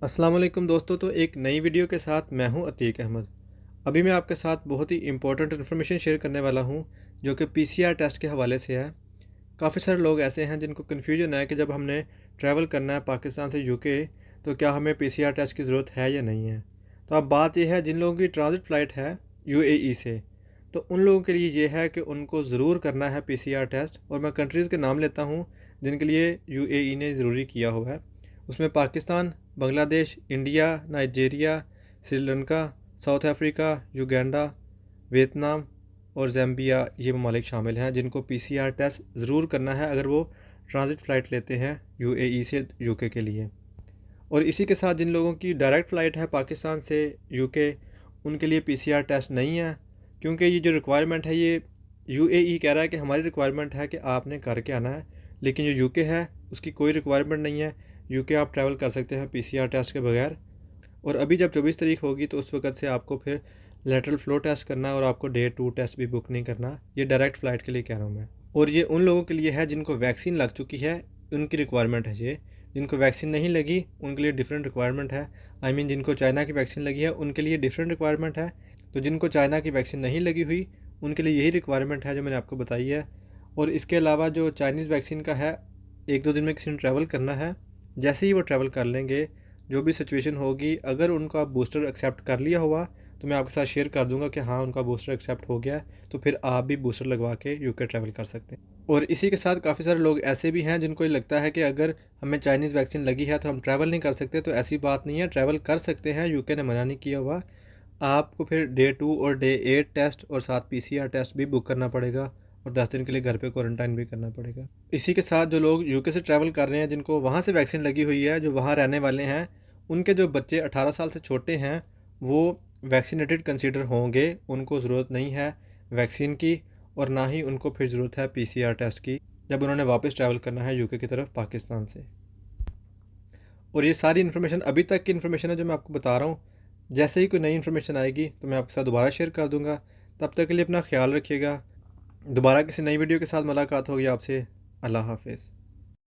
अस्सलाम वालेकुम दोस्तों। तो एक नई वीडियो के साथ मैं हूं अतीक अहमद। अभी मैं आपके साथ बहुत ही इंपॉर्टेंट इन्फॉर्मेशन शेयर करने वाला हूं जो कि पीसीआर टेस्ट के हवाले से है। काफ़ी सारे लोग ऐसे हैं जिनको कन्फ्यूजन है कि जब हमने ट्रैवल करना है पाकिस्तान से यूके तो क्या हमें पीसीआर टेस्ट की ज़रूरत है या नहीं है। तो अब बात यह है जिन लोगों की ट्रांजिट फ़्लाइट है यूएई से, तो उन लोगों के लिए ये है कि उनको ज़रूर करना है पीसीआर टेस्ट। और मैं कंट्रीज़ के नाम लेता हूँ जिनके लिए यूएई ने ज़रूरी किया हुआ है। उसमें Pakistan, Bangladesh, India, Nigeria, Sri Lanka, south Africa, Uganda, Vietnam और ज़ाम्बिया, ये ममालिक शामिल हैं जिनको पीसीआर टेस्ट ज़रूर करना है अगर वो ट्रांज़िट फ़्लाइट लेते हैं यूएई से यूके के लिए। और इसी के साथ जिन लोगों की डायरेक्ट फ़्लाइट है पाकिस्तान से यूके, उनके लिए पीसीआर टेस्ट नहीं है, क्योंकि ये जो रिक्वायरमेंट है ये यूएई कह रहा है कि हमारी रिक्वायरमेंट है कि आपने करके आना है, लेकिन जो यूके है उसकी कोई रिक्वायरमेंट नहीं है। यूके आप ट्रैवल कर सकते हैं पीसीआर टेस्ट के बगैर। और अभी जब 24 तारीख होगी तो उस वक्त से आपको फिर लेटरल फ़्लो टेस्ट करना है और आपको डे 2 टेस्ट भी बुक नहीं करना। ये डायरेक्ट फ़्लाइट के लिए कह रहा हूँ मैं। और ये उन लोगों के लिए है जिनको वैक्सीन लग चुकी है, उनकी रिक्वायरमेंट है ये। जिनको वैक्सीन नहीं लगी उनके लिए डिफरेंट रिक्वायरमेंट है। जिनको चाइना की वैक्सीन लगी है उनके लिए डिफरेंट रिक्वायरमेंट है। तो जिनको चाइना की वैक्सीन नहीं लगी हुई उनके लिए यही रिक्वायरमेंट है जो मैंने आपको बताई है। और इसके अलावा जो चाइनीज़ वैक्सीन का है, 1-2 दिन में किसी ने ट्रैवल करना है, जैसे ही वो ट्रैवल कर लेंगे, जो भी सिचुएशन होगी, अगर उनका बूस्टर एक्सेप्ट कर लिया हुआ तो मैं आपके साथ शेयर कर दूंगा कि हाँ उनका बूस्टर एक्सेप्ट हो गया है, तो फिर आप भी बूस्टर लगवा के यूके ट्रैवल कर सकते हैं। और इसी के साथ काफ़ी सारे लोग ऐसे भी हैं जिनको ये लगता है कि अगर हमें चाइनीज़ वैक्सीन लगी है तो हम ट्रैवल नहीं कर सकते। तो ऐसी बात नहीं है, ट्रैवल कर सकते हैं, यूके ने मना नहीं किया हुआ। आपको फिर डे 2 और डे 8 टेस्ट और साथ पीसीआर टेस्ट भी बुक करना पड़ेगा और 10 दिन के लिए घर पे क्वारंटाइन भी करना पड़ेगा। इसी के साथ जो लोग यूके से ट्रैवल कर रहे हैं जिनको वहाँ से वैक्सीन लगी हुई है, जो वहाँ रहने वाले हैं, उनके जो बच्चे 18 साल से छोटे हैं वो वैक्सीनेटेड कंसीडर होंगे। उनको ज़रूरत नहीं है वैक्सीन की और ना ही उनको फिर ज़रूरत है पीसीआर टेस्ट की जब उन्होंने वापस ट्रैवल करना है यूके की तरफ पाकिस्तान से। और ये सारी इन्फॉर्मेशन अभी तक की इन्फॉर्मेशन है जो मैं आपको बता रहा हूँ। जैसे ही कोई नई इन्फॉर्मेशन आएगी तो मैं आपके साथ दोबारा शेयर कर दूँगा। तब तक के लिए अपना ख्याल रखिएगा। दोबारा किसी नई वीडियो के साथ मुलाकात होगी आपसे। अल्लाह हाफ़िज़।